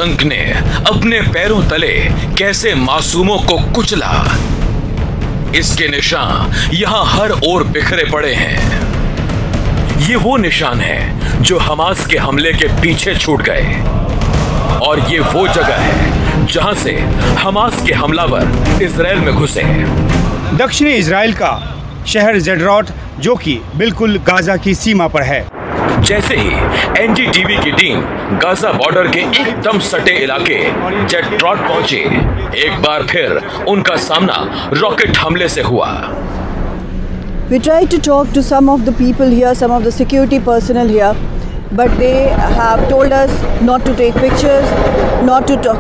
आतंक ने अपने पैरों तले कैसे मासूमों को कुचला, इसके निशान यहां हर ओर बिखरे पड़े हैं। ये वो निशान हैं जो हमास के हमले के पीछे छूट गए, और ये वो जगह है जहां से हमास के हमलावर इजराइल में घुसे। दक्षिणी इजराइल का शहर जेड्रॉट, जो कि बिल्कुल गाजा की सीमा पर है। जैसे ही एनडीटीवी की टीम गाजा बॉर्डर के एकदम सटे इलाके जेड्रॉट पहुंची, एक बार फिर उनका सामना रॉकेट हमले से हुआ। We tried to talk to some of the people here, some of the security personnel here, but they have told us not to take pictures, not to talk.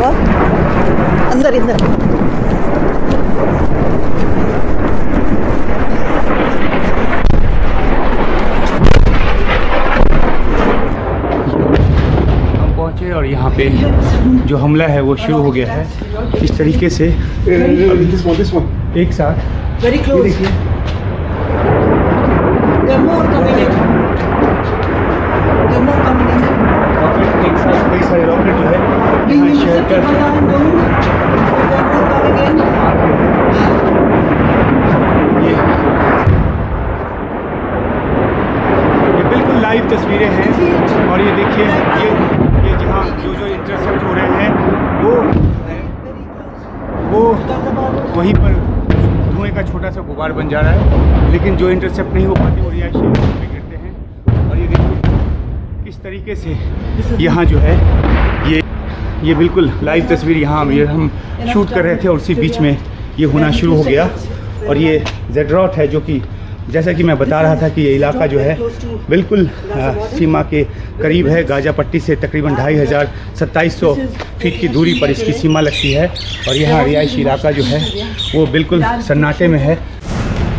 What? अंदर अंदर। और यहाँ पे जो हमला है वो शुरू हो गया है इस तरीके से एक साथ। Very close. There are more coming in. There are more coming in. Rocket एक साथ कई सारे रॉकेट जो है यहाँ शेयर कर There are more coming in. ये बिल्कुल लाइव तस्वीरें हैं, और ये देखिए ये जहाँ जो इंटरसेप्ट हो रहे हैं वो वहीं पर धुएं का छोटा सा गुबार बन जा रहा है, लेकिन जो इंटरसेप्ट नहीं हो पाते वो रिहायशी इलाकों में गिरते हैं। और ये देखिए किस तरीके से यहाँ जो है ये बिल्कुल लाइव तस्वीर यहाँ हम शूट कर रहे थे, और उसी बीच में ये होना शुरू हो गया। और ये जेड्रॉट है, जो कि जैसा कि मैं बता रहा था कि ये इलाका जो है बिल्कुल सीमा के करीब है। गाजा पट्टी से तकरीबन 2500-2700 फीट की दूरी पर इसकी सीमा लगती है, और यहाँ रिहायशी इलाका जो है वो बिल्कुल सन्नाटे में है।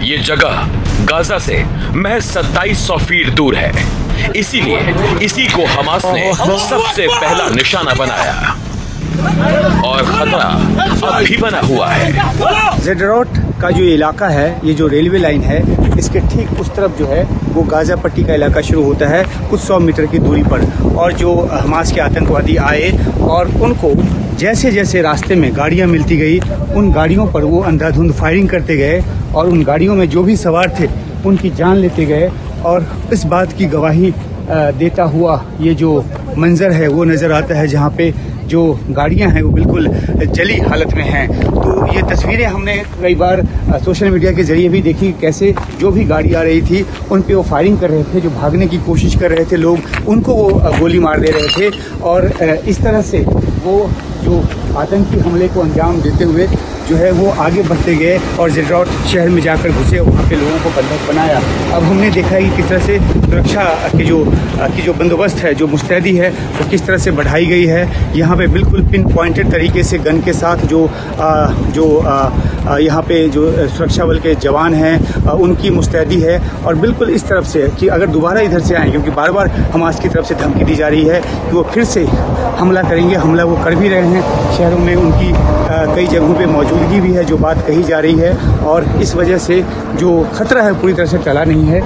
ये जगह गाजा से महज 2700 फीट दूर है, इसीलिए इसी को हमास ने सबसे पहला निशाना बनाया, और खतरा अब भी बना हुआ है। जेड्रॉट का जो इलाका है, ये जो रेलवे लाइन है, इसके ठीक उस तरफ जो है वो गाजा पट्टी का इलाका शुरू होता है कुछ 100 मीटर की दूरी पर। और जो हमास के आतंकवादी आए और उनको जैसे जैसे रास्ते में गाड़ियां मिलती गई, उन गाड़ियों पर वो अंधाधुंध फायरिंग करते गए, और उन गाड़ियों में जो भी सवार थे उनकी जान लेते गए। और इस बात की गवाही देता हुआ ये जो मंजर है वो नज़र आता है, जहाँ पे जो गाड़ियां हैं वो बिल्कुल जली हालत में हैं। तो ये तस्वीरें हमने कई बार सोशल मीडिया के जरिए भी देखी, कैसे जो भी गाड़ी आ रही थी उन पे वो फायरिंग कर रहे थे, जो भागने की कोशिश कर रहे थे लोग उनको वो गोली मार दे रहे थे। और इस तरह से वो जो आतंकी हमले को अंजाम देते हुए जो है वो आगे बढ़ते गए, और जेड्रॉट शहर में जाकर घुसे, वहाँ पे लोगों को बंधक बनाया। अब हमने देखा है कि किस तरह से सुरक्षा की जो बंदोबस्त है, जो मुस्तैदी है, वो किस तरह से बढ़ाई गई है। यहाँ पे बिल्कुल पिन पॉइंटेड तरीके से गन के साथ यहाँ पे जो सुरक्षा बल के जवान हैं उनकी मुस्तैदी है। और बिल्कुल इस तरफ से कि अगर दोबारा इधर से आएँ, क्योंकि बार बार हमास की तरफ से धमकी दी जा रही है कि वो फिर से हमला करेंगे, हमला वो कर भी रहे हैं। शहरों में उनकी कई जगहों पे मौजूदगी भी है, जो बात कही जा रही है, और इस वजह से जो खतरा है पूरी तरह से टला नहीं है।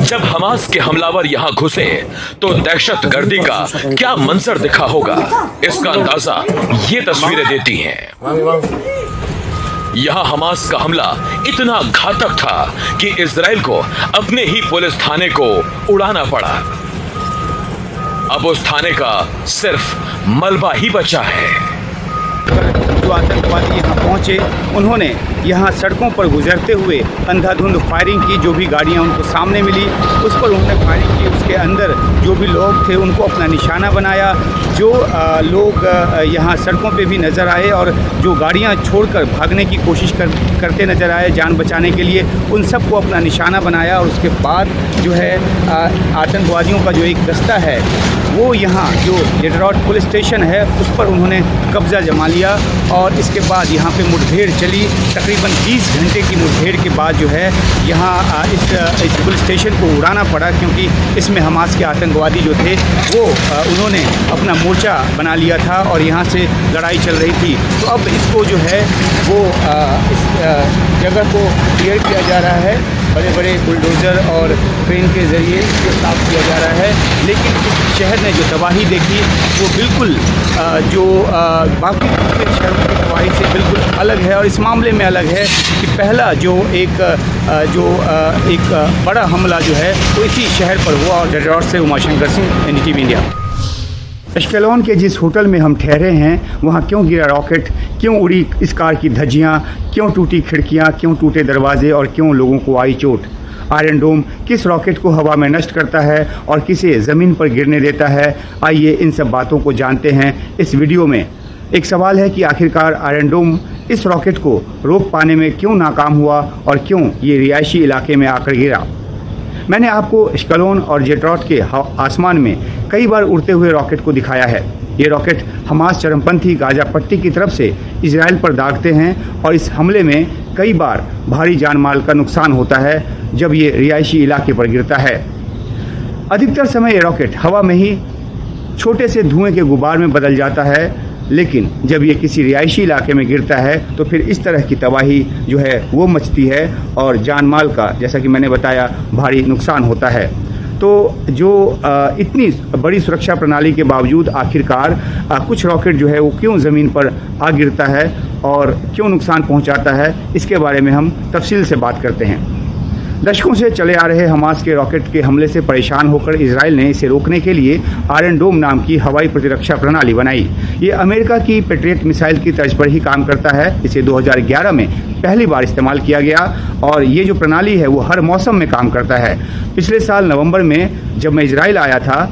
जब हमास के हमलावर यहाँ घुसे तो दहशत गर्दी का क्या मंजर दिखा होगा, इसका अंदाजा ये तस्वीरें देती हैं। यहाँ हमास का हमला इतना घातक था कि इजराइल को अपने ही पुलिस थाने को उड़ाना पड़ा। अब उस थाने का सिर्फ मलबा ही बचा है। जो आतंकवादी यहाँ पहुँचे, उन्होंने यहाँ सड़कों पर गुजरते हुए अंधाधुंध फायरिंग की। जो भी गाड़ियाँ उनको सामने मिली उस पर उन्होंने फायरिंग की। उसके अंदर जो भी लोग थे उनको अपना निशाना बनाया। जो लोग यहाँ सड़कों पे भी नज़र आए और जो गाड़ियाँ छोड़कर भागने की कोशिश करते नज़र आए जान बचाने के लिए, उन सबको अपना निशाना बनाया। और उसके बाद जो है आतंकवादियों का जो एक दस्ता है वो यहाँ जो जेड्रॉट पुलिस स्टेशन है उस पर उन्होंने कब्ज़ा जमा लिया। और इसके बाद यहाँ पे मुठभेड़ चली। तकरीबन 20 घंटे की मुठभेड़ के बाद जो है यहाँ इस पुलिस स्टेशन को उड़ाना पड़ा, क्योंकि इसमें हमास के आतंकवादी जो थे वो उन्होंने अपना मोर्चा बना लिया था और यहाँ से लड़ाई चल रही थी। तो अब इसको जो है वो इस जगह को क्लियर किया जा रहा है बड़े बड़े बुलडोज़र और क्रेन के ज़रिए इसको साफ किया जा रहा है। लेकिन इस शहर ने जो तबाही देखी वो बिल्कुल बाकी दूसरे शहरों की तबाही से बिल्कुल अलग है। और इस मामले में अलग है कि पहला एक बड़ा हमला जो है वो इसी शहर पर हुआ। और डेट्रॉयट से Umashankar Singh, NDTV India. Ashkelon के जिस होटल में हम ठहरे हैं वहाँ क्यों गिरा रॉकेट, क्यों उड़ी इस कार की धज्जियाँ, क्यों टूटी खिड़कियाँ, क्यों टूटे दरवाजे और क्यों लोगों को आई चोट। आयरन डोम किस रॉकेट को हवा में नष्ट करता है और किसे ज़मीन पर गिरने देता है, आइए इन सब बातों को जानते हैं इस वीडियो में। एक सवाल है कि आखिरकार आयरन डोम इस रॉकेट को रोक पाने में क्यों नाकाम हुआ और क्यों ये रिहायशी इलाके में आकर गिरा। मैंने आपको एश्केलॉन और डेट्रॉयट के आसमान में कई बार उड़ते हुए रॉकेट को दिखाया है। ये रॉकेट हमास चरमपंथी गाजा पट्टी की तरफ से इजराइल पर दागते हैं और इस हमले में कई बार भारी जान माल का नुकसान होता है जब ये रिहायशी इलाके पर गिरता है। अधिकतर समय ये रॉकेट हवा में ही छोटे से धुएं के गुबार में बदल जाता है, लेकिन जब ये किसी रिहायशी इलाके में गिरता है तो फिर इस तरह की तबाही जो है वो मचती है और जान माल का, जैसा कि मैंने बताया, भारी नुकसान होता है। तो जो इतनी बड़ी सुरक्षा प्रणाली के बावजूद आखिरकार कुछ रॉकेट जो है वो क्यों ज़मीन पर आ गिरता है और क्यों नुकसान पहुंचाता है, इसके बारे में हम तफसील से बात करते हैं। दशकों से चले आ रहे हमास के रॉकेट के हमले से परेशान होकर इजराइल ने इसे रोकने के लिए आयरन डोम नाम की हवाई प्रतिरक्षा प्रणाली बनाई। ये अमेरिका की पेट्रियट मिसाइल की तर्ज पर ही काम करता है। इसे 2011 में पहली बार इस्तेमाल किया गया और ये जो प्रणाली है वो हर मौसम में काम करता है। पिछले साल नवंबर में जब मैं इजराइल आया था,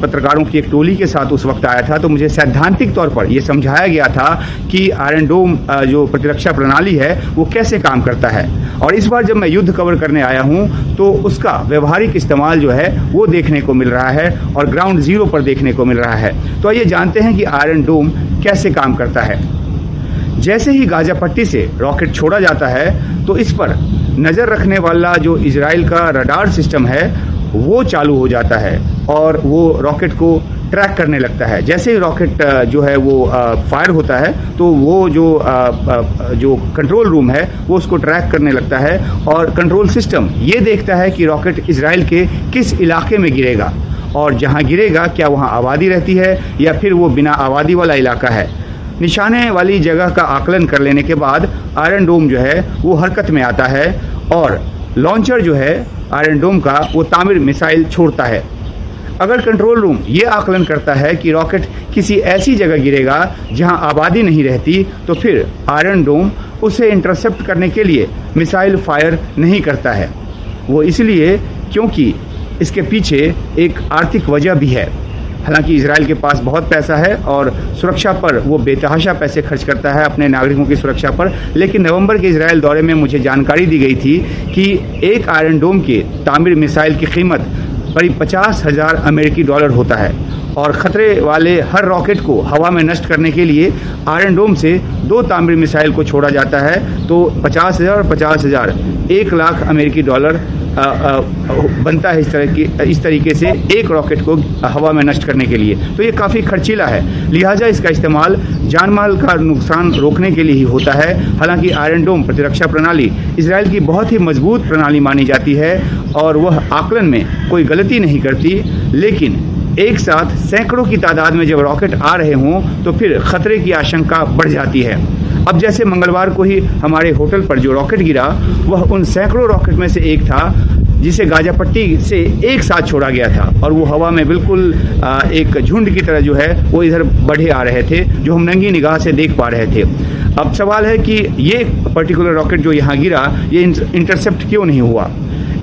पत्रकारों की एक टोली के साथ उस वक्त आया था, तो मुझे सैद्धांतिक तौर पर यह समझाया गया था कि आयरन डोम जो प्रतिरक्षा प्रणाली है वो कैसे काम करता है। और इस बार जब मैं युद्ध कवर करने आया हूं तो उसका व्यवहारिक इस्तेमाल जो है वो देखने को मिल रहा है और ग्राउंड जीरो पर देखने को मिल रहा है। तो आइए जानते हैं कि आयरन डोम कैसे काम करता है। जैसे ही गाजा पट्टी से रॉकेट छोड़ा जाता है तो इस पर नज़र रखने वाला जो इजराइल का रडार सिस्टम है वो चालू हो जाता है और वो रॉकेट को ट्रैक करने लगता है। जैसे ही रॉकेट जो है वो फायर होता है तो वो जो कंट्रोल रूम है वो उसको ट्रैक करने लगता है और कंट्रोल सिस्टम ये देखता है कि रॉकेट इजराइल के किस इलाके में गिरेगा और जहां गिरेगा क्या वहां आबादी रहती है या फिर वो बिना आबादी वाला इलाका है। निशाने वाली जगह का आकलन कर लेने के बाद आयरन डोम जो है वो हरकत में आता है और लॉन्चर जो है आयरन डोम का वो तामीर मिसाइल छोड़ता है। अगर कंट्रोल रूम ये आकलन करता है कि रॉकेट किसी ऐसी जगह गिरेगा जहां आबादी नहीं रहती तो फिर आयरन डोम उसे इंटरसेप्ट करने के लिए मिसाइल फायर नहीं करता है। वो इसलिए क्योंकि इसके पीछे एक आर्थिक वजह भी है। हालांकि इजराइल के पास बहुत पैसा है और सुरक्षा पर वो बेतहाशा पैसे खर्च करता है अपने नागरिकों की सुरक्षा पर, लेकिन नवंबर के इजराइल दौरे में मुझे जानकारी दी गई थी कि एक आयरन डोम के तामीर मिसाइल की कीमत करीब 50,000 अमेरिकी डॉलर होता है और खतरे वाले हर रॉकेट को हवा में नष्ट करने के लिए आयरन डोम से 2 तामीर मिसाइल को छोड़ा जाता है। तो 50,000 और 50,000 1 लाख अमेरिकी डॉलर बनता है इस तरीके से एक रॉकेट को हवा में नष्ट करने के लिए। तो ये काफ़ी खर्चीला है, लिहाजा इसका इस्तेमाल जान माल का नुकसान रोकने के लिए ही होता है। हालांकि आयरन डोम प्रतिरक्षा प्रणाली इजराइल की बहुत ही मजबूत प्रणाली मानी जाती है और वह आकलन में कोई गलती नहीं करती, लेकिन एक साथ सैकड़ों की तादाद में जब रॉकेट आ रहे हों तो फिर खतरे की आशंका बढ़ जाती है। अब जैसे मंगलवार को ही हमारे होटल पर जो रॉकेट गिरा वह उन सैकड़ों रॉकेट में से एक था जिसे गाजा पट्टी से एक साथ छोड़ा गया था और वो हवा में बिल्कुल एक झुंड की तरह जो है वो इधर बढ़े आ रहे थे, जो हम नंगी निगाह से देख पा रहे थे। अब सवाल है कि ये पर्टिकुलर रॉकेट जो यहाँ गिरा ये इंटरसेप्ट क्यों नहीं हुआ।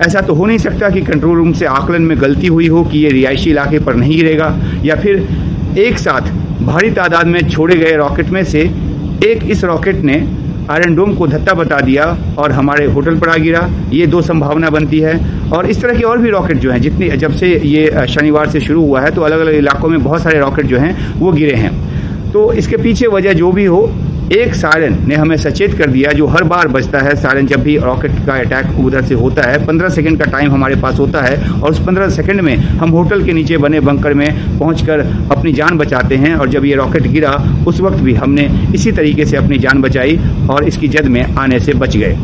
ऐसा तो हो नहीं सकता कि कंट्रोल रूम से आकलन में गलती हुई हो कि ये रिहायशी इलाके पर नहीं गिरेगा, या फिर एक साथ भारी तादाद में छोड़े गए रॉकेट में से एक इस रॉकेट ने आयरन डोम को धत्ता बता दिया और हमारे होटल पर आ गिरा। ये 2 संभावना बनती है। और इस तरह के और भी रॉकेट जो हैं, जितनी जब से ये शनिवार से शुरू हुआ है तो अलग अलग इलाकों में बहुत सारे रॉकेट जो हैं वो गिरे हैं। तो इसके पीछे वजह जो भी हो, एक सायरन ने हमें सचेत कर दिया जो हर बार बजता है। सायरन जब भी रॉकेट का अटैक उधर से होता है 15 सेकंड का टाइम हमारे पास होता है और उस 15 सेकंड में हम होटल के नीचे बने बंकर में पहुंचकर अपनी जान बचाते हैं। और जब ये रॉकेट गिरा उस वक्त भी हमने इसी तरीके से अपनी जान बचाई और इसकी जद में आने से बच गए।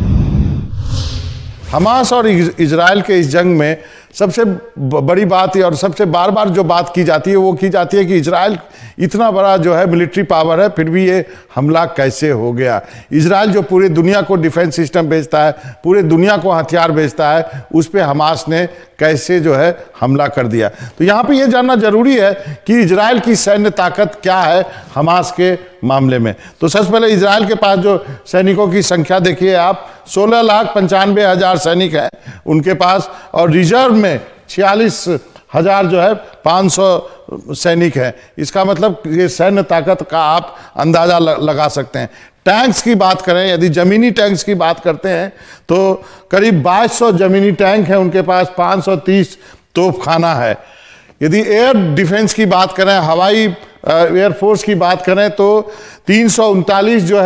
हमास और इजराइल के इस जंग में सबसे बड़ी बात और सबसे बार बार जो बात की जाती है वो की जाती है कि इजराइल इतना बड़ा जो है मिलिट्री पावर है, फिर भी ये हमला कैसे हो गया। इजराइल जो पूरी दुनिया को डिफेंस सिस्टम भेजता है, पूरे दुनिया को हथियार भेजता है, उस पर हमास ने कैसे जो है हमला कर दिया। तो यहाँ पे ये जानना जरूरी है कि इजराइल की सैन्य ताकत क्या है हमास के मामले में। तो सबसे पहले इजराइल के पास जो सैनिकों की संख्या देखिए आप, 16,95,000 सैनिक हैं उनके पास, और रिजर्व में 46,000 जो है 500 सैनिक हैं। इसका मतलब ये सैन्य ताकत का आप अंदाजा लगा सकते हैं। टैंक्स की बात करें, यदि जमीनी टैंक्स की बात करते हैं तो करीब 2200 जमीनी टैंक हैं उनके पास, 530 तोपखाना है। यदि एयर डिफेंस की बात करें, हवाई एयरफोर्स की बात करें तो 339 जो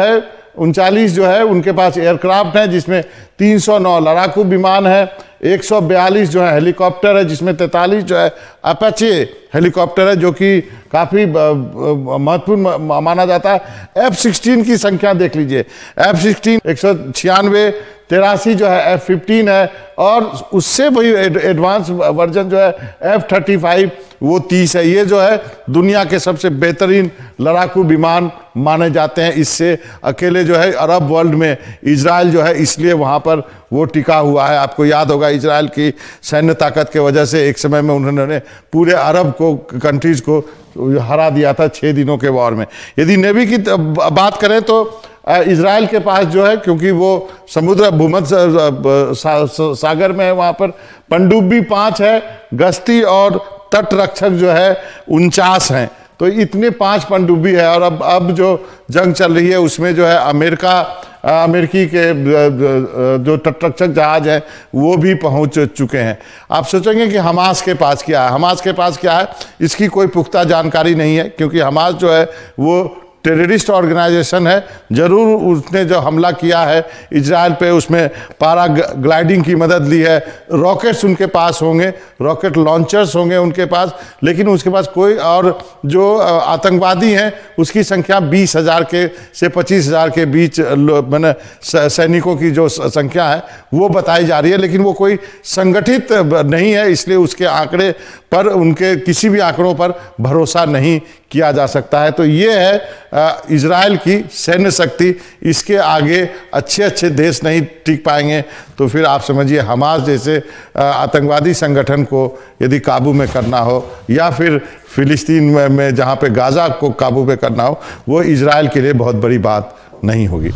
है उनके पास एयरक्राफ्ट है, जिसमें 309 लड़ाकू विमान है, 142 जो है हेलीकॉप्टर है, जिसमें 43 जो है अपाचे हेलीकॉप्टर है जो कि काफ़ी महत्वपूर्ण माना जाता है। F-16 की संख्या देख लीजिए, F-16 196, 83 जो है F-15 है, और उससे भी एडवांस वर्जन जो है F-35 वो 30 है। ये जो है दुनिया के सबसे बेहतरीन लड़ाकू विमान माने जाते हैं। इससे अकेले जो है अरब वर्ल्ड में इजराइल जो है इसलिए वहाँ पर वो टिका हुआ है। आपको याद होगा इजराइल की सैन्य ताकत के वजह से एक समय में उन्होंने पूरे अरब को कंट्रीज को हरा दिया था 6 दिनों के वॉर में। यदि नेवी की बात करें तो इजराइल के पास जो है, क्योंकि वो समुद्र भूमध्य सागर में है, वहाँ पर पनडुब्बी 5 है, गश्ती और तट रक्षक जो है 49 हैं। तो इतने 5 पनडुब्बी है। और अब जो जंग चल रही है उसमें जो है अमेरिकी के जो तटरक्षक जहाज है वो भी पहुंच चुके हैं। आप सोचेंगे कि हमास के पास क्या है। हमास के पास क्या है इसकी कोई पुख्ता जानकारी नहीं है, क्योंकि हमास जो है वो टेररिस्ट ऑर्गेनाइजेशन है। जरूर उसने जो हमला किया है इजराइल पे, उसमें पैराग्लाइडिंग की मदद ली है, रॉकेट्स उनके पास होंगे, रॉकेट लॉन्चर्स होंगे उनके पास, लेकिन उसके पास कोई और जो आतंकवादी हैं उसकी संख्या 20,000 से 25,000 के बीच मैंने सैनिकों की जो संख्या है वो बताई जा रही है, लेकिन वो कोई संगठित नहीं है, इसलिए उसके आंकड़े पर, उनके किसी भी आंकड़ों पर भरोसा नहीं किया जा सकता है। तो ये है इजराइल की सैन्य शक्ति। इसके आगे अच्छे देश नहीं टिक पाएंगे। तो फिर आप समझिए हमास जैसे आतंकवादी संगठन को यदि काबू में करना हो, या फिर फिलिस्तीन में जहाँ पे गाजा को काबू में करना हो, वो इजराइल के लिए बहुत बड़ी बात नहीं होगी।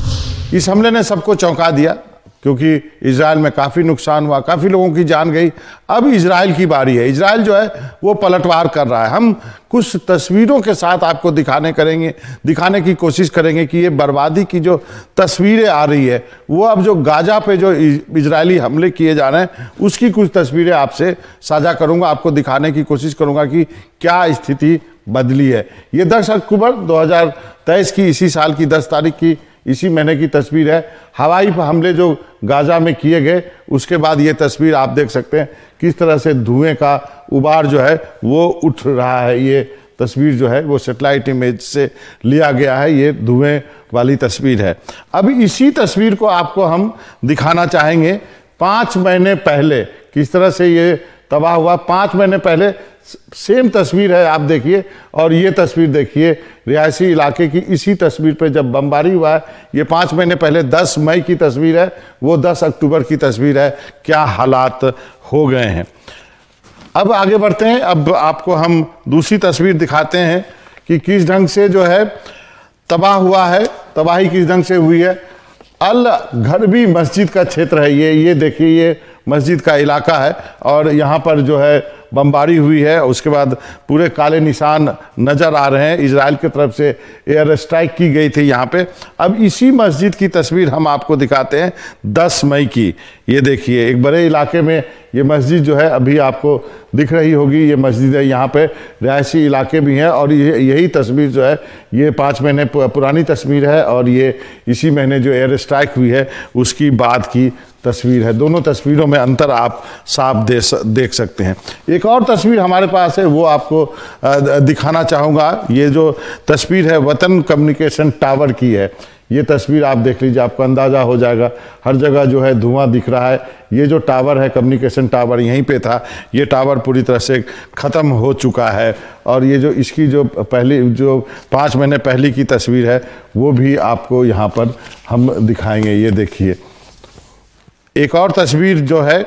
इस हमले ने सबको चौंका दिया, क्योंकि इजराइल में काफ़ी नुकसान हुआ, काफ़ी लोगों की जान गई। अब इजराइल की बारी है। इजराइल जो है वो पलटवार कर रहा है। हम कुछ तस्वीरों के साथ आपको दिखाने की कोशिश करेंगे कि ये बर्बादी की जो तस्वीरें आ रही है वो अब जो गाजा पे जो इजरायली हमले किए जा रहे हैं उसकी कुछ तस्वीरें आपसे साझा करूंगा, आपको दिखाने की कोशिश करूंगा कि क्या स्थिति बदली है। ये 10 अक्टूबर 2023 की, इसी साल की 10 तारीख की, इसी महीने की तस्वीर है। हवाई हमले जो गाजा में किए गए उसके बाद ये तस्वीर आप देख सकते हैं किस तरह से धुएं का उबार जो है वो उठ रहा है। ये तस्वीर जो है वो सैटेलाइट इमेज से लिया गया है, ये धुएं वाली तस्वीर है। अभी इसी तस्वीर को आपको हम दिखाना चाहेंगे 5 महीने पहले किस तरह से ये तबाह हुआ। 5 महीने पहले सेम तस्वीर है, आप देखिए, और ये तस्वीर देखिए रिहायशी इलाके की। इसी तस्वीर पे जब बमबारी हुआ है, ये 5 महीने पहले 10 मई की तस्वीर है, वो 10 अक्टूबर की तस्वीर है। क्या हालात हो गए हैं। अब आगे बढ़ते हैं। अब आपको हम दूसरी तस्वीर दिखाते हैं कि किस ढंग से जो है तबाह हुआ है, तबाही किस ढंग से हुई है। अल घरबी मस्जिद का क्षेत्र है ये देखिए, ये मस्जिद का इलाका है और यहाँ पर जो है बमबारी हुई है। उसके बाद पूरे काले निशान नज़र आ रहे हैं। इजराइल की तरफ से एयर स्ट्राइक की गई थी यहाँ पे। अब इसी मस्जिद की तस्वीर हम आपको दिखाते हैं 10 मई की। ये देखिए एक बड़े इलाके में ये मस्जिद जो है अभी आपको दिख रही होगी। ये मस्जिद है, यहाँ पे रिहायशी इलाके भी हैं। और यही तस्वीर जो है ये 5 महीने पुरानी तस्वीर है और ये इसी महीने जो एयर स्ट्राइक हुई है उसकी बाद की तस्वीर है। दोनों तस्वीरों में अंतर आप साफ देख सकते हैं। एक और तस्वीर हमारे पास है, वो आपको दिखाना चाहूँगा। ये जो तस्वीर है वतन कम्युनिकेशन टावर की है। ये तस्वीर आप देख लीजिए, आपको अंदाज़ा हो जाएगा। हर जगह जो है धुआं दिख रहा है। ये जो टावर है, कम्युनिकेशन टावर यहीं पे था, ये टावर पूरी तरह से ख़त्म हो चुका है। और ये जो इसकी जो पहली जो 5 महीने पहले की तस्वीर है वो भी आपको यहाँ पर हम दिखाएंगे। ये देखिए, एक और तस्वीर जो है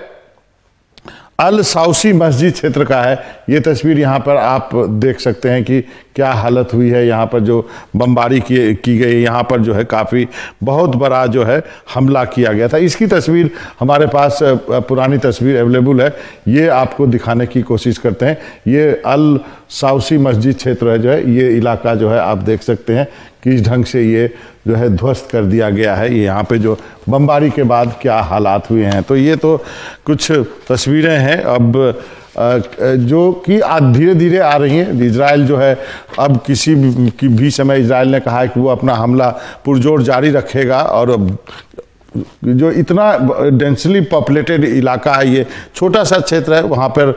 अल साउसी मस्जिद क्षेत्र का है। ये तस्वीर यहाँ पर आप देख सकते हैं कि क्या हालत हुई है। यहाँ पर जो बमबारी की गई, यहाँ पर जो है काफ़ी बहुत बड़ा जो है हमला किया गया था। इसकी तस्वीर हमारे पास पुरानी तस्वीर अवेलेबल है, ये आपको दिखाने की कोशिश करते हैं। ये अल साउसी मस्जिद क्षेत्र है जो है, ये इलाका जो है आप देख सकते हैं किस ढंग से ये जो है ध्वस्त कर दिया गया है। ये यहाँ पे जो बमबारी के बाद क्या हालात हुए हैं। तो ये तो कुछ तस्वीरें हैं अब जो कि आज धीरे धीरे आ रही हैं। इजराइल जो है अब किसी भी समय इजराइल ने कहा है कि वो अपना हमला पुरजोर जारी रखेगा। और अब जो इतना डेंसली पॉपुलेटेड इलाका है, ये छोटा सा क्षेत्र है, वहाँ पर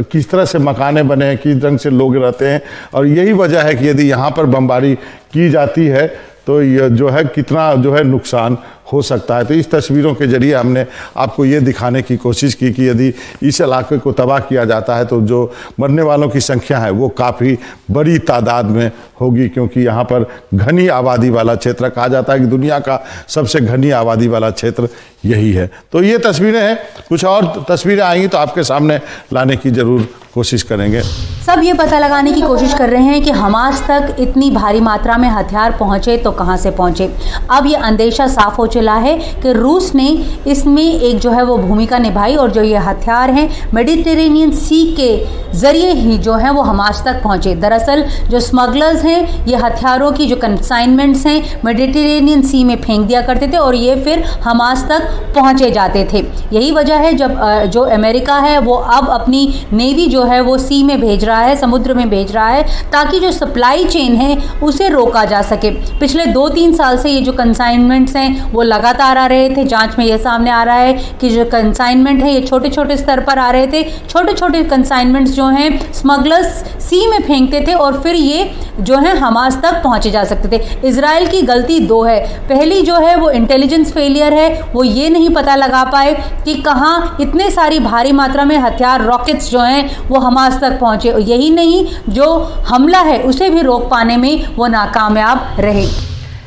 किस तरह से मकानें बने हैं, किस ढंग से लोग रहते हैं। और यही वजह है कि यदि यहाँ पर बमबारी की जाती है तो ये जो है कितना जो है नुकसान हो सकता है। तो इस तस्वीरों के जरिए हमने आपको ये दिखाने की कोशिश की कि यदि इस इलाके को तबाह किया जाता है तो जो मरने वालों की संख्या है वो काफ़ी बड़ी तादाद में होगी, क्योंकि यहाँ पर घनी आबादी वाला क्षेत्र कहा जाता है कि दुनिया का सबसे घनी आबादी वाला क्षेत्र यही है। तो ये तस्वीरें हैं, कुछ और तस्वीरें आएंगी तो आपके सामने लाने की ज़रूर कोशिश करेंगे। सब ये पता लगाने की कोशिश कर रहे हैं कि हमास तक इतनी भारी मात्रा में हथियार पहुंचे तो कहां से पहुंचे। अब ये अंदेशा साफ हो चला है कि रूस ने इसमें एक जो है वो भूमिका निभाई और जो ये हथियार हैं मेडिटेरेनियन सी के जरिए ही जो है वो हमास तक पहुंचे। दरअसल जो स्मगलर्स हैं ये हथियारों की जो कंसाइनमेंट्स हैं मेडिटेरेनियन सी में फेंक दिया करते थे और ये फिर हमास तक पहुंचे जाते थे। यही वजह है जब जो अमेरिका है वो अब अपनी नेवी जो है वो सी में भेज रहा है, समुद्र में भेज रहा है, ताकि जो सप्लाई चेन है उसे रोका जा सके। पिछले 2-3 साल से ये जो कंसाइनमेंट्स हैं वो लगातार आ रहे थे। जांच में ये सामने आ रहा है कि जो कंसाइनमेंट है ये छोटे छोटे स्तर पर आ रहे थे। छोटे छोटे कंसाइनमेंट्स जो हैं स्मगलर्स सी में फेंकते थे और फिर ये जो है हमास तक पहुंचे जा सकते थे। इजराइल की गलती 2 है। पहली जो है वो इंटेलिजेंस फेलियर है, वो ये नहीं पता लगा पाए कि कहाँ इतने सारी भारी मात्रा में हथियार रॉकेट्स जो हैं वो हमास तक पहुंचे। यही नहीं, जो हमला है उसे भी रोक पाने में वो नाकामयाब रहे।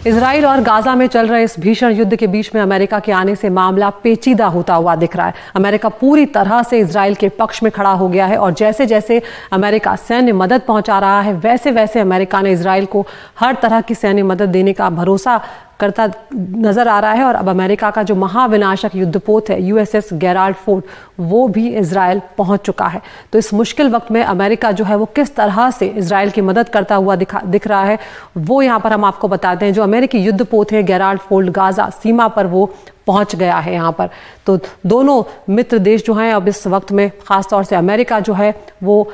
इजराइल और गाजा में चल रहे इस भीषण युद्ध के बीच में अमेरिका के आने से मामला पेचीदा होता हुआ दिख रहा है। अमेरिका पूरी तरह से इजराइल के पक्ष में खड़ा हो गया है और जैसे जैसे अमेरिका सैन्य मदद पहुंचा रहा है वैसे वैसे अमेरिका ने इजराइल को हर तरह की सैन्य मदद देने का भरोसा करता नजर आ रहा है। और अब अमेरिका का जो महाविनाशक युद्धपोत है यूएसएस गेराल्ड फोर्ड वो भी इजराइल पहुंच चुका है। तो इस मुश्किल वक्त में अमेरिका जो है वो किस तरह से इजराइल की मदद करता हुआ दिख रहा है वो यहाँ पर हम आपको बताते हैं। जो अमेरिकी युद्धपोत है गेराल्ड फोर्ड गाजा सीमा पर वो पहुंच गया है यहाँ पर। तो दोनों मित्र देश जो हैं अब इस वक्त में खासतौर से अमेरिका जो है वो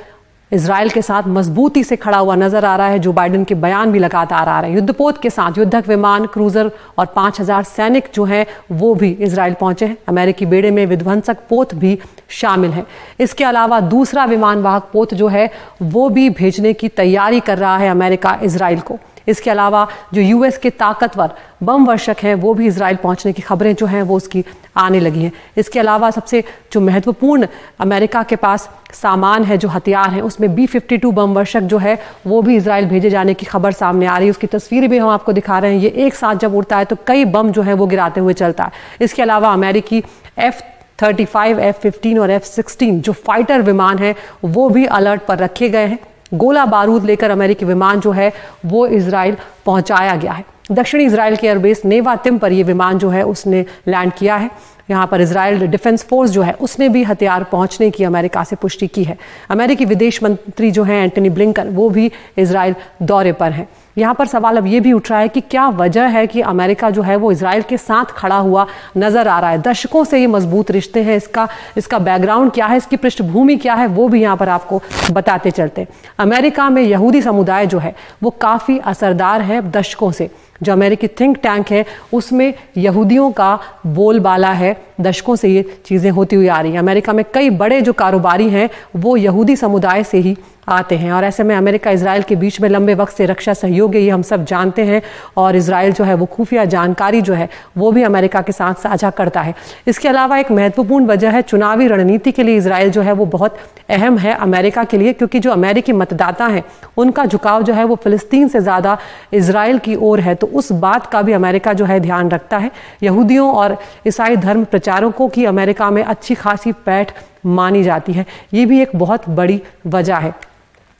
इजराइल के साथ मजबूती से खड़ा हुआ नजर आ रहा है। जो बाइडेन के बयान भी लगातार आ रहे हैं। युद्धपोत के साथ युद्धक विमान, क्रूजर और 5000 सैनिक जो हैं वो भी इजराइल पहुंचे हैं। अमेरिकी बेड़े में विध्वंसक पोत भी शामिल है। इसके अलावा दूसरा विमान वाहक पोत जो है वो भी भेजने की तैयारी कर रहा है अमेरिका इजराइल को। इसके अलावा जो यूएस के ताकतवर बम वर्षक हैं वो भी इजराइल पहुंचने की खबरें जो हैं वो उसकी आने लगी हैं। इसके अलावा सबसे जो महत्वपूर्ण अमेरिका के पास सामान है, जो हथियार हैं, उसमें B-52 बम वर्षक जो है वो भी इजराइल भेजे जाने की खबर सामने आ रही है। उसकी तस्वीरें भी हम आपको दिखा रहे हैं। ये एक साथ जब उड़ता है तो कई बम जो है वो गिराते हुए चलता है। इसके अलावा अमेरिकी F-35, F-15 और F-16 जो फाइटर विमान है वो भी अलर्ट पर रखे गए हैं। गोला बारूद लेकर अमेरिकी विमान जो है वो इजराइल पहुंचाया गया है। दक्षिणी इजराइल के एयरबेस नेवातिम पर यह विमान जो है उसने लैंड किया है। यहाँ पर इजराइल डिफेंस फोर्स जो है उसने भी हथियार पहुंचने की अमेरिका से पुष्टि की है। अमेरिकी विदेश मंत्री जो हैं एंटनी ब्लिंकन वो भी इजराइल दौरे पर हैं। यहाँ पर सवाल अब ये भी उठ रहा है कि क्या वजह है कि अमेरिका जो है वो इजराइल के साथ खड़ा हुआ नजर आ रहा है। दशकों से ये मजबूत रिश्ते हैं, इसका बैकग्राउंड क्या है, इसकी पृष्ठभूमि क्या है, वो भी यहाँ पर आपको बताते चलते हैं। अमेरिका में यहूदी समुदाय जो है वो काफ़ी असरदार है दशकों से। जो अमेरिकी थिंक टैंक है उसमें यहूदियों का बोलबाला है। दशकों से ये चीज़ें होती हुई आ रही हैं। अमेरिका में कई बड़े जो कारोबारी हैं वो यहूदी समुदाय से ही आते हैं। और ऐसे में अमेरिका इजराइल के बीच में लंबे वक्त से रक्षा सहयोग है, ये हम सब जानते हैं। और इजराइल जो है वो खुफिया जानकारी जो है वो भी अमेरिका के साथ साझा करता है। इसके अलावा एक महत्वपूर्ण वजह है चुनावी रणनीति के लिए इजराइल जो है वो बहुत अहम है अमेरिका के लिए, क्योंकि जो अमेरिकी मतदाता हैं उनका झुकाव जो है वो फिलिस्तीन से ज़्यादा इजराइल की ओर है। तो उस बात का भी अमेरिका जो है ध्यान रखता है। यहूदियों और ईसाई धर्म प्रचारकों की अमेरिका में अच्छी खासी पैठ मानी जाती है, ये भी एक बहुत बड़ी वजह है।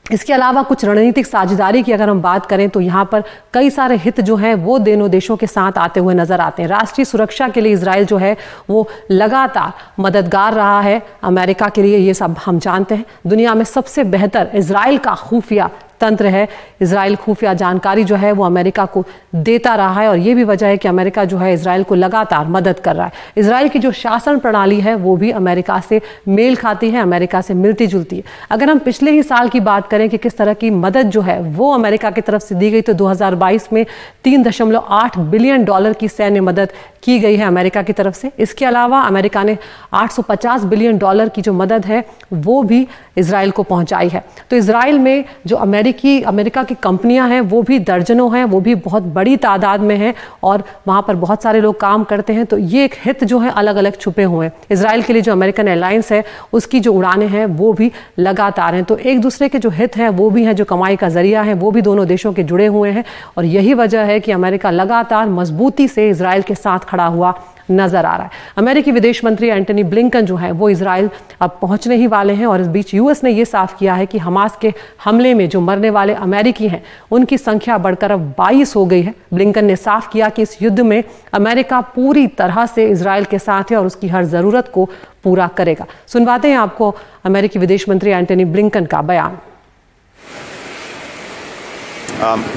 इसके अलावा कुछ रणनीतिक साझेदारी की अगर हम बात करें तो यहाँ पर कई सारे हित जो हैं वो दोनों देशों के साथ आते हुए नजर आते हैं। राष्ट्रीय सुरक्षा के लिए इजराइल जो है वो लगातार मददगार रहा है अमेरिका के लिए, ये सब हम जानते हैं। दुनिया में सबसे बेहतर इजराइल का खुफिया तंत्र है। इजराइल खुफिया जानकारी जो है वो अमेरिका को देता रहा है और ये भी वजह है कि अमेरिका जो है इजराइल को लगातार मदद कर रहा है। इजराइल की जो शासन प्रणाली है वो भी अमेरिका से मेल खाती है, अमेरिका से मिलती जुलती है। अगर हम पिछले ही साल की बात करें कि किस तरह की मदद जो है वो अमेरिका की तरफ से दी गई, तो 2022 में $3.8 बिलियन की सैन्य मदद की गई है अमेरिका की तरफ से। इसके अलावा अमेरिका ने $850 बिलियन की जो मदद है वो भी इजराइल को पहुंचाई है। तो इजराइल में जो अमेरिका की कंपनियां हैं वो भी दर्जनों हैं, वो भी बहुत बड़ी तादाद में हैं और वहाँ पर बहुत सारे लोग काम करते हैं। तो ये एक हित जो है अलग अलग छुपे हुए हैं। इजराइल के लिए जो अमेरिकन एयरलाइंस है उसकी जो उड़ानें हैं वो भी लगातार हैं। तो एक दूसरे के जो हित हैं वो भी हैं, जो कमाई का जरिया है वो भी दोनों देशों के जुड़े हुए हैं। और यही वजह है कि अमेरिका लगातार मजबूती से इजराइल के साथ खड़ा हुआ नजर आ रहा है। अमेरिकी विदेश मंत्री एंटनी ब्लिंकन जो है वो इजराइल अब पहुंचने ही वाले हैं और इस बीच यूएस ने ये साफ किया है कि हमास के हमले में जो मरने वाले अमेरिकी हैं उनकी संख्या बढ़कर अब 22 हो गई है। ब्लिंकन ने साफ किया कि इस युद्ध में अमेरिका पूरी तरह से इजराइल के साथ है और उसकी हर जरूरत को पूरा करेगा। सुनवाते हैं आपको अमेरिकी विदेश मंत्री एंटनी ब्लिंकन का बयान।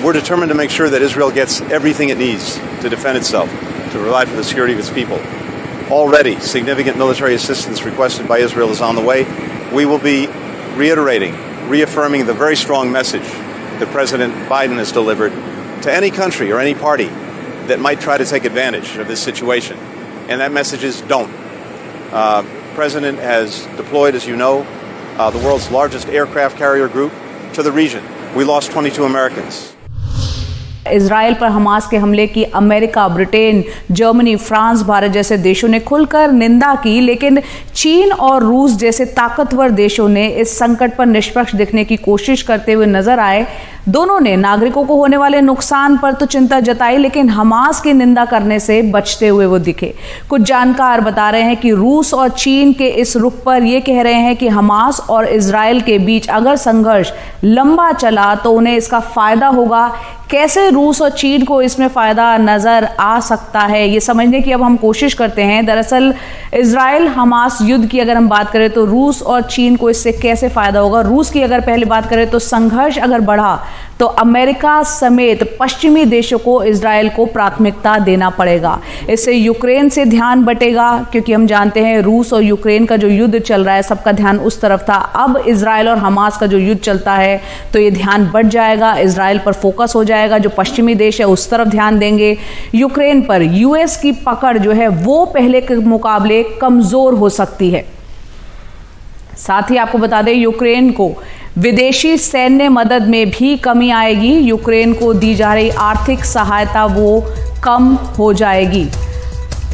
We're determined to make sure that Israel gets everything it needs to defend itself, to provide for the security of its people. Already, significant military assistance requested by Israel is on the way. We will be reaffirming the very strong message that President Biden has delivered to any country or any party that might try to take advantage of this situation. And that message is don't. President has deployed, as you know, the world's largest aircraft carrier group to the region. We lost 22 Americans. Israel पर Hamas के हमले की America, Britain, Germany, France, Bharat जैसे देशों ने खुलकर निंदा की, लेकिन चीन और रूस जैसे ताकतवर देशों ने इस संकट पर निष्पक्ष दिखने की कोशिश करते हुए नजर आए। दोनों ने नागरिकों को होने वाले नुकसान पर तो चिंता जताई, लेकिन हमास की निंदा करने से बचते हुए वो दिखे। कुछ जानकार बता रहे हैं कि रूस और चीन के इस रुख पर ये कह रहे हैं कि हमास और इजराइल के बीच अगर संघर्ष लंबा चला तो उन्हें इसका फायदा होगा। कैसे रूस और चीन को इसमें फायदा नजर आ सकता है, ये समझने की अब हम कोशिश करते हैं। दरअसल इजराइल हमास युद्ध की अगर हम बात करें तो रूस और चीन को इससे कैसे फायदा होगा। रूस की अगर पहले बात करें तो संघर्ष अगर बढ़ा तो अमेरिका समेत पश्चिमी देशों को इजराइल को प्राथमिकता देना पड़ेगा। इससे यूक्रेन से ध्यान बटेगा, क्योंकि हम जानते हैं रूस और यूक्रेन का जो युद्ध चल रहा है सबका ध्यान उस तरफ था। अब इजराइल और हमास का जो युद्ध चलता है तो ये ध्यान बढ़ जाएगा, इजराइल पर फोकस हो जाएगा, जो पश्चिमी देश है उस तरफ ध्यान देंगे। यूक्रेन पर यूएस की पकड़ जो है वो पहले के मुकाबले कमजोर हो सकती है। साथ ही आपको बता दें यूक्रेन को विदेशी सैन्य मदद में भी कमी आएगी। यूक्रेन को दी जा रही आर्थिक सहायता वो कम हो जाएगी।